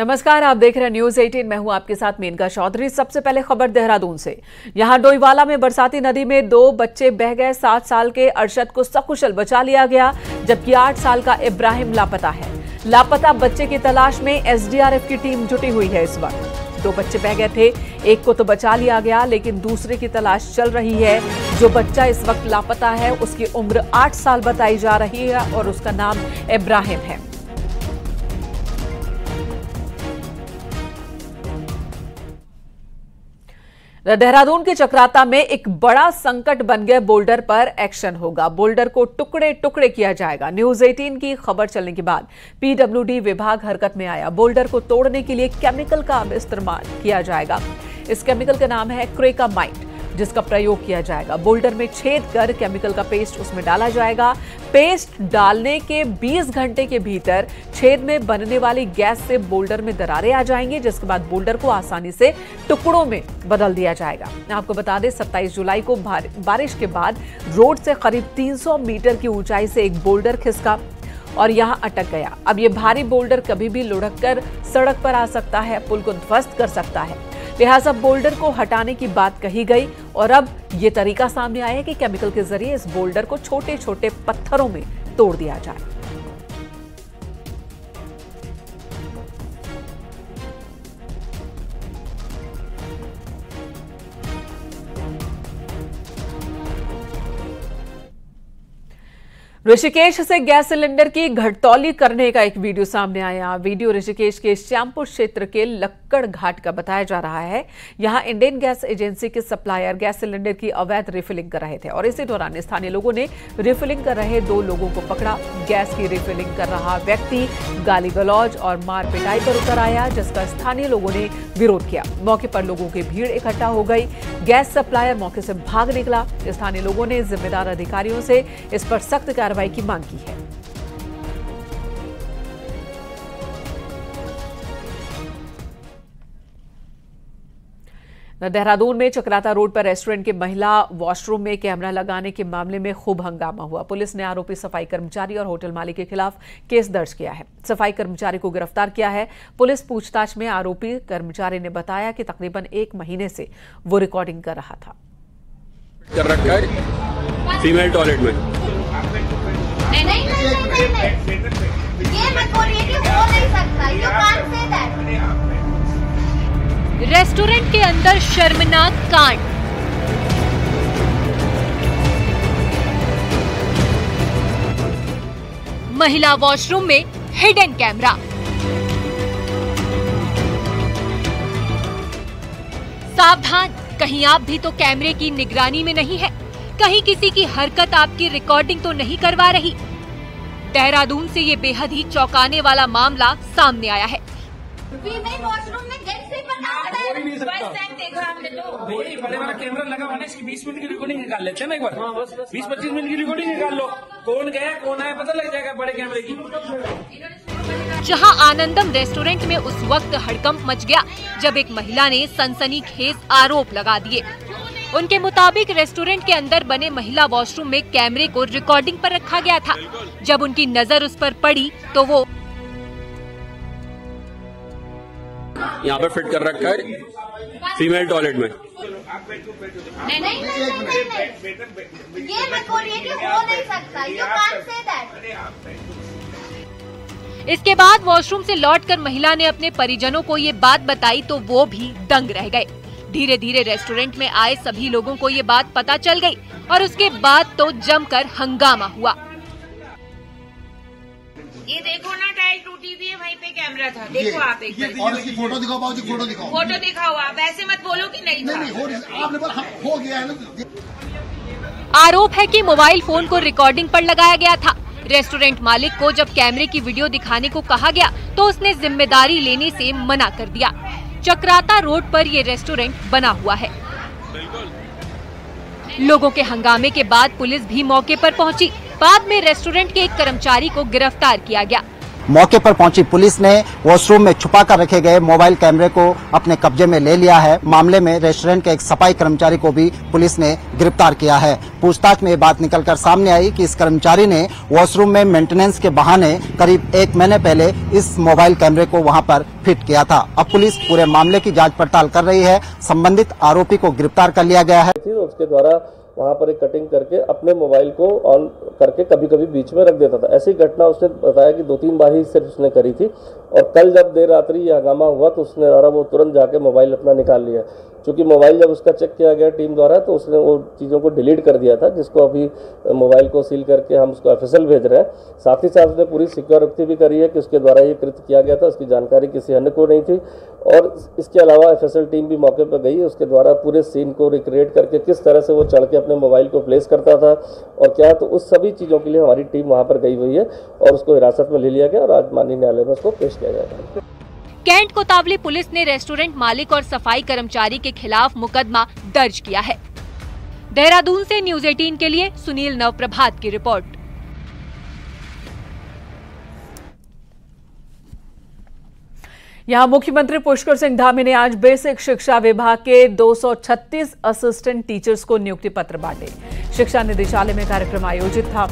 नमस्कार, आप देख रहे हैं न्यूज 18। मैं हूं आपके साथ मेनका चौधरी। सबसे पहले खबर देहरादून से। यहां डोईवाला में बरसाती नदी में 2 बच्चे बह गए। 7 साल के अरशद को सकुशल बचा लिया गया, जबकि 8 साल का इब्राहिम लापता है। लापता बच्चे की तलाश में एसडीआरएफ की टीम जुटी हुई है। इस वक्त 2 बच्चे बह गए थे, एक को तो बचा लिया गया, लेकिन दूसरे की तलाश चल रही है। जो बच्चा इस वक्त लापता है उसकी उम्र 8 साल बताई जा रही है और उसका नाम इब्राहिम है। देहरादून के चक्राता में एक बड़ा संकट बन गया। बोल्डर पर एक्शन होगा। बोल्डर को टुकड़े टुकड़े किया जाएगा। न्यूज 18 की खबर चलने के बाद पीडब्ल्यूडी विभाग हरकत में आया। बोल्डर को तोड़ने के लिए केमिकल का इस्तेमाल किया जाएगा। इस केमिकल का नाम है क्रेकामाइट, जिसका प्रयोग किया जाएगा। बोल्डर में छेद कर केमिकल का पेस्ट उसमें डाला जाएगा। पेस्ट डालने के 20 घंटे के भीतर छेद में बनने वाली गैस से बोल्डर में दरारें आ जाएंगी, जिसके बाद बोल्डर को आसानी से टुकड़ों में बदल दिया जाएगा। आपको बता दें, 27 जुलाई को बारिश के बाद रोड से करीब 300 मीटर की ऊंचाई से एक बोल्डर खिसका और यहां अटक गया। अब ये भारी बोल्डर कभी भी लुढ़क कर सड़क पर आ सकता है, पुल को ध्वस्त कर सकता है। लिहाजा बोल्डर को हटाने की बात कही गई और अब ये तरीका सामने आया है कि केमिकल के जरिए इस बोल्डर को छोटे छोटे पत्थरों में तोड़ दिया जाए। ऋषिकेश से गैस सिलेंडर की घटतौली करने का एक वीडियो सामने आया। वीडियो ऋषिकेश के श्यामपुर क्षेत्र के लक्कड़ घाट का बताया जा रहा है। यहां इंडियन गैस एजेंसी के सप्लायर गैस सिलेंडर की अवैध रिफिलिंग कर रहे थे और इसी दौरान स्थानीय लोगों ने रिफिलिंग कर रहे 2 लोगों को पकड़ा। गैस की रिफिलिंग कर रहा व्यक्ति गाली गलौज और मार पिटाई पर उतर आया, जिसका स्थानीय लोगों ने विरोध किया। मौके पर लोगों की भीड़ इकट्ठा हो गई। गैस सप्लायर मौके से भाग निकला। स्थानीय लोगों ने जिम्मेदार अधिकारियों से इस पर सख्त कार्रवाई की मांग की है। देहरादून में चक्राता रोड पर रेस्टोरेंट के महिला वॉशरूम में कैमरा लगाने के मामले में खूब हंगामा हुआ। पुलिस ने आरोपी सफाई कर्मचारी और होटल मालिक के खिलाफ केस दर्ज किया है। सफाई कर्मचारी को गिरफ्तार किया है। पुलिस पूछताछ में आरोपी कर्मचारी ने बताया कि तकरीबन 1 महीने से वो रिकॉर्डिंग कर रहा था। कर रखा है फीमेल टॉयलेट में। नहीं, ये मत बोलिए कि हो नहीं सकता। You can't say that. Restaurant के अंदर शर्मनाक कांड। महिला वॉशरूम में हिडन कैमरा। सावधान, कहीं आप भी तो कैमरे की निगरानी में नहीं है, कहीं किसी की हरकत आपकी रिकॉर्डिंग तो नहीं करवा रही। देहरादून से ये बेहद ही चौंकाने वाला मामला सामने आया है। फीमेल वॉशरूम में जेंट्स भी हो ही नहीं सकता। देखा हमने तो वही बड़े वाला कैमरा लगा होने इसकी 20 मिनट की रिकॉर्डिंग निकाल लेते हैं ना एक बार। 20-25 मिनट की रिकॉर्डिंग निकाल लो, कौन गया कौन आया पता लग जाएगा बड़े कैमरे की। जहां आनंदम रेस्टोरेंट में उस वक्त हड़कंप मच गया जब एक महिला ने सनसनीखेज आरोप लगा दिए। उनके मुताबिक रेस्टोरेंट के अंदर बने महिला वॉशरूम में कैमरे को रिकॉर्डिंग पर रखा गया था। जब उनकी नजर उस पर पड़ी तो वो यहाँ पे फिट कर रखा है फीमेल टॉयलेट में। नहीं, ये मत बोलिए कि हो नहीं सकता। You can't say that. इसके बाद वॉशरूम से लौटकर महिला ने अपने परिजनों को ये बात बताई तो वो भी दंग रह गए। धीरे धीरे रेस्टोरेंट में आए सभी लोगों को ये बात पता चल गई और उसके बाद तो जमकर हंगामा हुआ। ये देखो ना, टाइल टूटी हुई है, वहीं पे कैमरा था। देखो आप एक बार और इसकी फोटो दिखाओ बाबूजी, फोटो दिखाओ। फोटो दिखाओ आप, ऐसे मत बोलो कि नहीं था। नहीं, आपने बोला हो गया है ना। आरोप है कि मोबाइल फोन को रिकॉर्डिंग पर लगाया गया था। रेस्टोरेंट मालिक को जब कैमरे की वीडियो दिखाने को कहा गया तो उसने जिम्मेदारी लेने से मना कर दिया। चक्राता रोड पर ये रेस्टोरेंट बना हुआ है। लोगों के हंगामे के बाद पुलिस भी मौके पर पहुंची। बाद में रेस्टोरेंट के एक कर्मचारी को गिरफ्तार किया गया। मौके पर पहुंची पुलिस ने वॉशरूम में छुपा कर रखे गए मोबाइल कैमरे को अपने कब्जे में ले लिया है। मामले में रेस्टोरेंट के एक सफाई कर्मचारी को भी पुलिस ने गिरफ्तार किया है। पूछताछ में ये बात निकलकर सामने आई कि इस कर्मचारी ने वॉशरूम में मेंटेनेंस के बहाने करीब 1 महीने पहले इस मोबाइल कैमरे को वहां पर फिट किया था। अब पुलिस पूरे मामले की जांच पड़ताल कर रही है। संबंधित आरोपी को गिरफ्तार कर लिया गया है। उसके द्वारा वहाँ पर एक कटिंग करके अपने मोबाइल को ऑन करके कभी कभी बीच में रख देता था। ऐसी घटना उसने बताया कि 2-3 बार ही सिर्फ उसने करी थी और कल जब देर रात्रि ये हंगामा हुआ तो उसने वो तुरंत जाके मोबाइल अपना निकाल लिया। क्योंकि मोबाइल जब उसका चेक किया गया टीम द्वारा तो उसने वो चीज़ों को डिलीट कर दिया था, जिसको अभी मोबाइल को सील करके हम उसको FSL भेज रहे हैं। साथ ही साथ उसने पूरी सिक्योरिटी भी करी है कि उसके द्वारा ये कृत्य किया गया था, उसकी जानकारी किसी अन्य को नहीं थी। और इसके अलावा FSL टीम भी मौके पर गई, उसके द्वारा पूरे सीन को रिक्रिएट करके किस तरह से वो चढ़ के अपने मोबाइल को प्लेस करता था और क्या, तो उस सभी चीज़ों के लिए हमारी टीम वहाँ पर गई हुई है और उसको हिरासत में ले लिया गया और आज माननीय न्यायालय में उसको पेश किया जाएगा। कैंट कोतवाली पुलिस ने रेस्टोरेंट मालिक और सफाई कर्मचारी के खिलाफ मुकदमा दर्ज किया है। देहरादून से न्यूज़ 18 के लिए सुनील नवप्रभात की रिपोर्ट। यहां मुख्यमंत्री पुष्कर सिंह धामी ने आज बेसिक शिक्षा विभाग के 236 असिस्टेंट टीचर्स को नियुक्ति पत्र बांटे। शिक्षा निदेशालय में कार्यक्रम आयोजित था।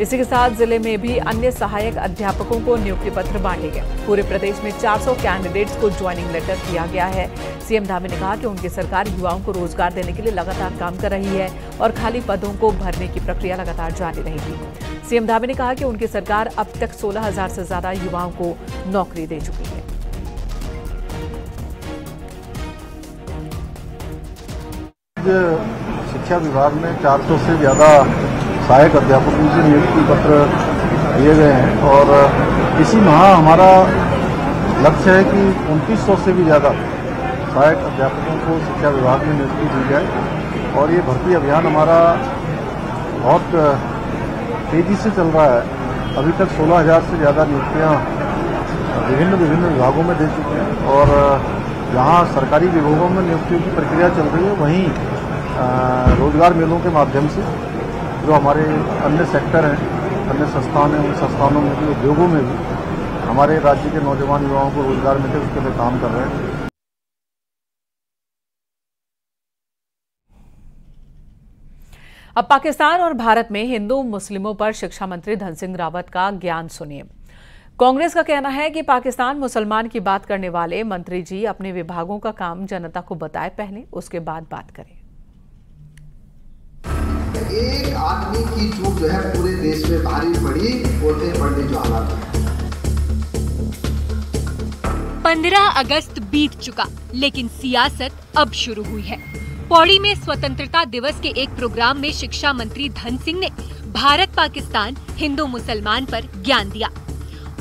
इसी के साथ जिले में भी अन्य सहायक अध्यापकों को नियुक्ति पत्र बांटे गए। पूरे प्रदेश में 400 कैंडिडेट्स को ज्वाइनिंग लेटर दिया गया है। सीएम धामी ने कहा कि उनकी सरकार युवाओं को रोजगार देने के लिए लगातार काम कर रही है और खाली पदों को भरने की प्रक्रिया लगातार जारी रहेगी। सीएम धामी ने कहा कि उनकी सरकार अब तक 16,000 से ज्यादा युवाओं को नौकरी दे चुकी है। शिक्षा विभाग में 400 से ज्यादा सहायक अध्यापकों से नियुक्ति पत्र दिए गए हैं और इसी माह हमारा लक्ष्य है कि 2900 से भी ज़्यादा सहायक अध्यापकों को शिक्षा विभाग में नियुक्ति दी जाए। और ये भर्ती अभियान हमारा बहुत तेज़ी से चल रहा है। अभी तक 16,000 से ज़्यादा नियुक्तियाँ विभिन्न विभागों में दे चुके हैं और जहाँ सरकारी विभागों में नियुक्तियों की प्रक्रिया चल रही है वहीं रोजगार मेलों के माध्यम से जो हमारे अन्य सेक्टर हैं, अन्य संस्थान हैं, उन संस्थानों में भी, उद्योगों में भी हमारे राज्य के नौजवान युवाओं को रोजगार मिले उसके लिए काम कर रहे हैं। अब पाकिस्तान और भारत में हिंदू मुस्लिमों पर शिक्षा मंत्री धन सिंह रावत का ज्ञान सुनिए। कांग्रेस का कहना है कि पाकिस्तान मुसलमान की बात करने वाले मंत्री जी अपने विभागों का काम जनता को बताए पहले, उसके बाद बात करें। एक आदमी की चूक जो है पूरे देश में भारी पड़ी, बोलते हैं पंडित जवाहरलाल नेहरू। 15 अगस्त बीत चुका, लेकिन सियासत अब शुरू हुई है। पौड़ी में स्वतंत्रता दिवस के एक प्रोग्राम में शिक्षा मंत्री धन सिंह ने भारत पाकिस्तान हिंदू मुसलमान पर ज्ञान दिया।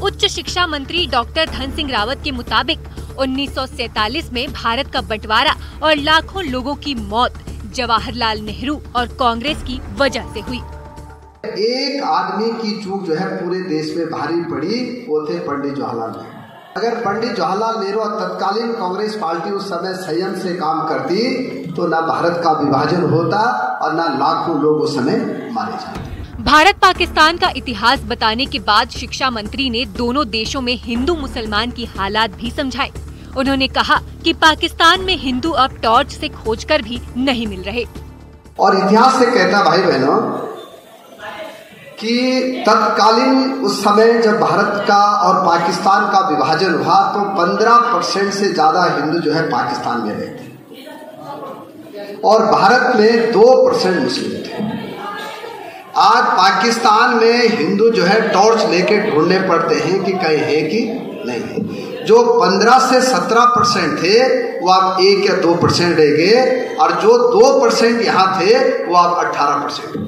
उच्च शिक्षा मंत्री डॉक्टर धन सिंह रावत के मुताबिक 1947 में भारत का बंटवारा और लाखों लोगों की मौत जवाहरलाल नेहरू और कांग्रेस की वजह से हुई। एक आदमी की चूक जो है पूरे देश में भारी पड़ी, वो थे पंडित जवाहरलाल नेहरू। अगर पंडित जवाहरलाल नेहरू और तत्कालीन कांग्रेस पार्टी उस समय संयम से काम करती तो न भारत का विभाजन होता और न लाखों लोग उस समय मारे जाते। भारत पाकिस्तान का इतिहास बताने के बाद शिक्षा मंत्री ने दोनों देशों में हिंदू मुसलमान की हालात भी समझाए। उन्होंने कहा कि पाकिस्तान में हिंदू अब टॉर्च से खोजकर भी नहीं मिल रहे। और इतिहास से कहता भाई बहनों कि तत्कालीन उस समय जब भारत का और पाकिस्तान का विभाजन हुआ तो 15% से ज्यादा हिंदू जो है पाकिस्तान में रहते और भारत में 2% मुस्लिम थे। आज पाकिस्तान में हिंदू जो है टॉर्च लेके ढूंढने पड़ते हैं कि कहीं है कि नहीं है। जो 15 से 17% थे वो अब 1 या 2% रह गए और जो 2% यहाँ थे वो अब 18%।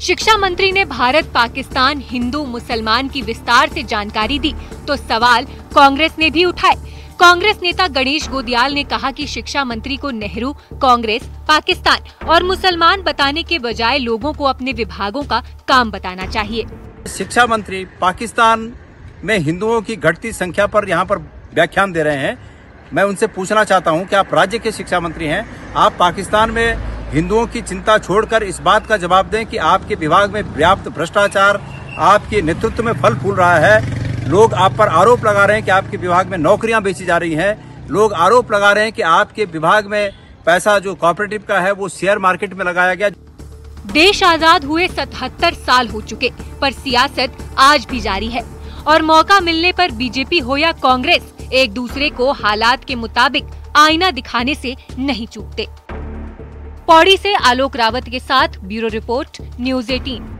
शिक्षा मंत्री ने भारत पाकिस्तान हिंदू मुसलमान की विस्तार से जानकारी दी तो सवाल कांग्रेस ने भी उठाए। कांग्रेस नेता गणेश गोदियाल ने कहा कि शिक्षा मंत्री को नेहरू, कांग्रेस, पाकिस्तान और मुसलमान बताने के बजाय लोगों को अपने विभागों का काम बताना चाहिए। शिक्षा मंत्री पाकिस्तान में हिंदुओं की घटती संख्या पर यहाँ पर व्याख्यान दे रहे हैं। मैं उनसे पूछना चाहता हूँ कि आप राज्य के शिक्षा मंत्री हैं, आप पाकिस्तान में हिंदुओं की चिंता छोड़कर इस बात का जवाब दें कि आपके विभाग में व्याप्त भ्रष्टाचार आपके नेतृत्व में फल फूल रहा है। लोग आप पर आरोप लगा रहे हैं कि आपके विभाग में नौकरियां बेची जा रही हैं। लोग आरोप लगा रहे हैं कि आपके विभाग में पैसा जो कोऑपरेटिव का है वो शेयर मार्केट में लगाया गया। देश आजाद हुए 77 साल हो चुके, पर सियासत आज भी जारी है और मौका मिलने पर बीजेपी हो या कांग्रेस एक दूसरे को हालात के मुताबिक आईना दिखाने से नहीं चूकते। पौड़ी से आलोक रावत के साथ ब्यूरो रिपोर्ट, न्यूज़ 18।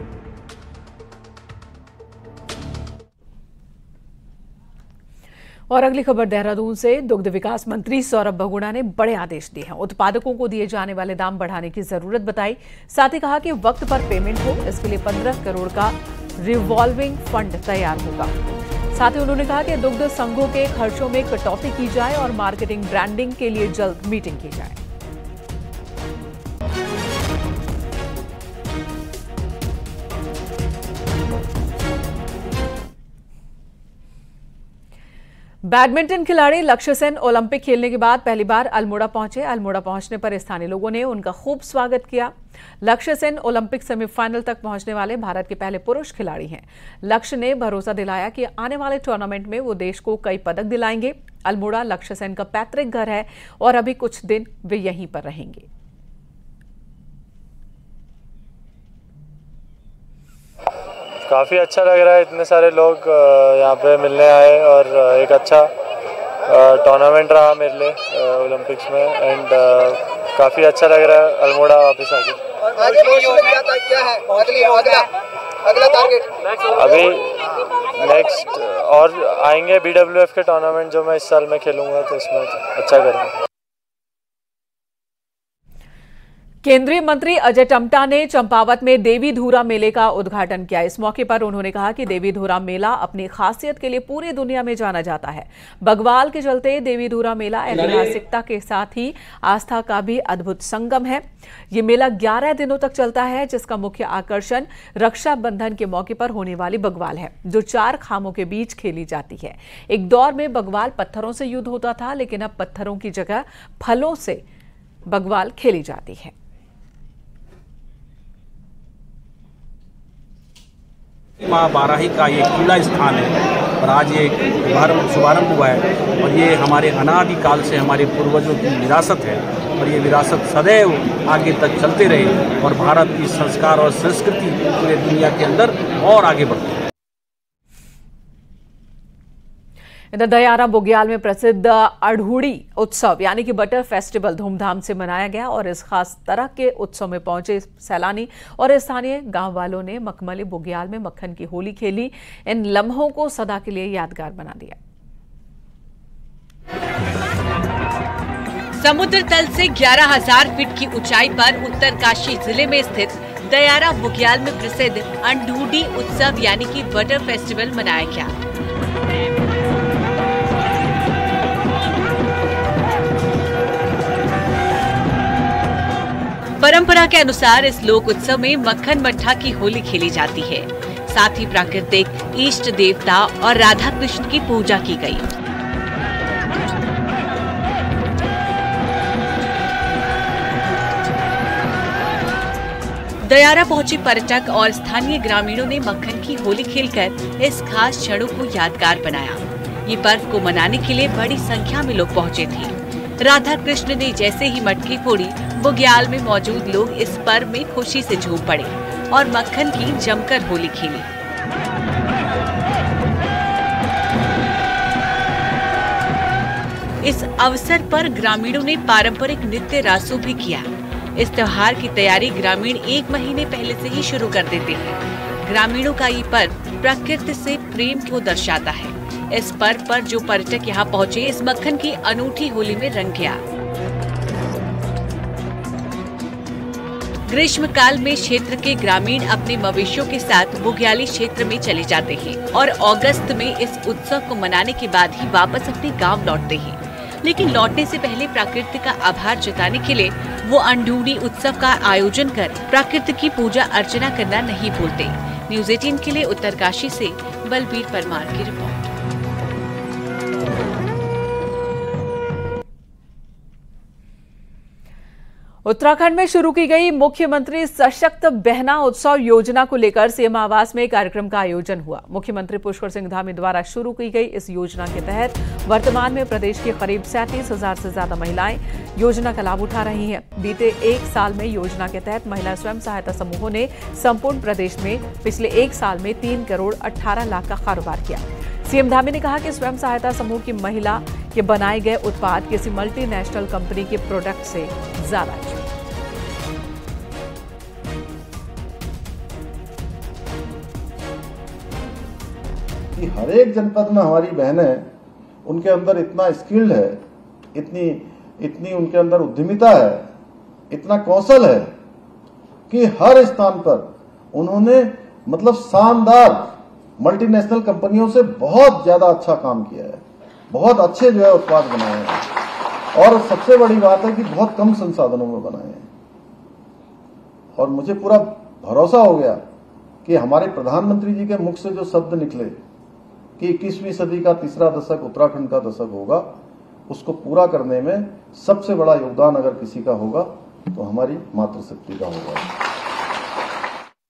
और अगली खबर देहरादून से। दुग्ध विकास मंत्री सौरभ बगुड़ा ने बड़े आदेश दिए हैं। उत्पादकों को दिए जाने वाले दाम बढ़ाने की जरूरत बताई। साथ ही कहा कि वक्त पर पेमेंट हो, इसके लिए 15 करोड़ का रिवॉल्विंग फंड तैयार होगा। साथ ही उन्होंने कहा कि दुग्ध संघों के खर्चों में कटौती की जाए और मार्केटिंग ब्रांडिंग के लिए जल्द मीटिंग की जाए। बैडमिंटन खिलाड़ी लक्ष्य सेन ओलंपिक खेलने के बाद पहली बार अल्मोड़ा पहुंचे। अल्मोड़ा पहुंचने पर स्थानीय लोगों ने उनका खूब स्वागत किया। लक्ष्य सेन ओलंपिक सेमीफाइनल तक पहुंचने वाले भारत के पहले पुरुष खिलाड़ी हैं। लक्ष्य ने भरोसा दिलाया कि आने वाले टूर्नामेंट में वो देश को कई पदक दिलाएंगे। अल्मोड़ा लक्ष्य सेन का पैतृक घर है और अभी कुछ दिन वे यहीं पर रहेंगे। काफ़ी अच्छा लग रहा है, इतने सारे लोग यहाँ पे मिलने आए और एक अच्छा टूर्नामेंट रहा मेरे लिए ओलंपिक्स में एंड काफ़ी अच्छा लग रहा है अल्मोड़ा वापस आके। अगला टारगेट अभी नेक्स्ट और आएंगे BWF के टूर्नामेंट जो मैं इस साल में खेलूंगा, तो इसमें अच्छा करूँगा। केंद्रीय मंत्री अजय टम्टा ने चंपावत में देवी धुरा मेले का उद्घाटन किया। इस मौके पर उन्होंने कहा कि देवी धुरा मेला अपनी खासियत के लिए पूरी दुनिया में जाना जाता है। बग्वाल के चलते देवी धुरा मेला ऐतिहासिकता के साथ ही आस्था का भी अद्भुत संगम है। ये मेला 11 दिनों तक चलता है, जिसका मुख्य आकर्षण रक्षाबंधन के मौके पर होने वाली बग्वाल है, जो 4 खामों के बीच खेली जाती है। एक दौर में बग्वाल पत्थरों से युद्ध होता था, लेकिन अब पत्थरों की जगह फलों से बग्वाल खेली जाती है। माँ बाराही का ये खुला स्थान है और आज ये शुभारंभ हुआ है और ये हमारे अनादिकाल से हमारे पूर्वजों की विरासत है और ये विरासत सदैव आगे तक चलते रहे और भारत की संस्कार और संस्कृति पूरे दुनिया के अंदर और आगे बढ़ती है। इधर दयारा बुग्याल में प्रसिद्ध अढ़ूड़ी उत्सव यानी कि बटर फेस्टिवल धूमधाम से मनाया गया और इस खास तरह के उत्सव में पहुंचे सैलानी और स्थानीय गांव वालों ने मखमली बुग्याल में मक्खन की होली खेली। इन लम्हों को सदा के लिए यादगार बना दिया। समुद्र तल से 11,000 फीट की ऊंचाई पर उत्तरकाशी जिले में स्थित दयारा बुग्याल में प्रसिद्ध अढ़ूड़ी उत्सव यानी कि बटर फेस्टिवल मनाया गया। परंपरा के अनुसार इस लोक उत्सव में मक्खन मट्ठा की होली खेली जाती है। साथ ही प्राकृतिक इष्ट देवता और राधा कृष्ण की पूजा की गई। दयारा पहुंचे पर्यटक और स्थानीय ग्रामीणों ने मक्खन की होली खेलकर इस खास क्षणों को यादगार बनाया। ये पर्व को मनाने के लिए बड़ी संख्या में लोग पहुंचे थे। राधा कृष्ण ने जैसे ही मटकी फोड़ी, बुग्याल में मौजूद लोग इस पर्व में खुशी से झूम पड़े और मक्खन की जमकर होली खेली। इस अवसर पर ग्रामीणों ने पारंपरिक नृत्य रासो भी किया। इस त्योहार की तैयारी ग्रामीण 1 महीने पहले से ही शुरू कर देते हैं। ग्रामीणों का ये पर्व प्रकृति से प्रेम को दर्शाता है। इस पर्व पर जो पर्यटक यहाँ पहुँचे, इस मक्खन की अनूठी होली में रंग गया। ग्रीष्म काल में क्षेत्र के ग्रामीण अपने मवेशियों के साथ बुग्याली क्षेत्र में चले जाते हैं और अगस्त में इस उत्सव को मनाने के बाद ही वापस अपने गांव लौटते हैं। लेकिन लौटने से पहले प्रकृति का आभार जताने के लिए वो अढ़ूड़ी उत्सव का आयोजन कर प्रकृति की पूजा अर्चना करना नहीं भूलते। न्यूज़ 18 के लिए उत्तरकाशी से बलबीर परमार की रिपोर्ट। उत्तराखंड में शुरू की गई मुख्यमंत्री सशक्त बहना उत्सव योजना को लेकर सीएम आवास में कार्यक्रम का आयोजन हुआ। मुख्यमंत्री पुष्कर सिंह धामी द्वारा शुरू की गई इस योजना के तहत वर्तमान में प्रदेश की करीब 37,000 से ज्यादा महिलाएं योजना का लाभ उठा रही हैं। बीते एक साल में योजना के तहत महिला स्वयं सहायता समूहों ने संपूर्ण प्रदेश में पिछले एक साल में 3 करोड़ 18 लाख का कारोबार किया। सीएम धामी ने कहा कि स्वयं सहायता समूह की महिला के बनाए गए उत्पाद किसी मल्टीनेशनल कंपनी के प्रोडक्ट से ज्यादा है। हर एक जनपद में हमारी बहनें, उनके अंदर इतना स्किल्ड है, इतनी उनके अंदर उद्यमिता है, इतना कौशल है कि हर स्थान पर उन्होंने मतलब शानदार मल्टीनेशनल कंपनियों से बहुत ज्यादा अच्छा काम किया है, बहुत अच्छे जो है उत्पाद बनाए हैं और सबसे बड़ी बात है कि बहुत कम संसाधनों में बनाए हैं। और मुझे पूरा भरोसा हो गया कि हमारे प्रधानमंत्री जी के मुख से जो शब्द निकले कि 21वीं सदी का तीसरा दशक उत्तराखंड का दशक होगा, उसको पूरा करने में सबसे बड़ा योगदान अगर किसी का होगा तो हमारी मातृशक्ति का होगा।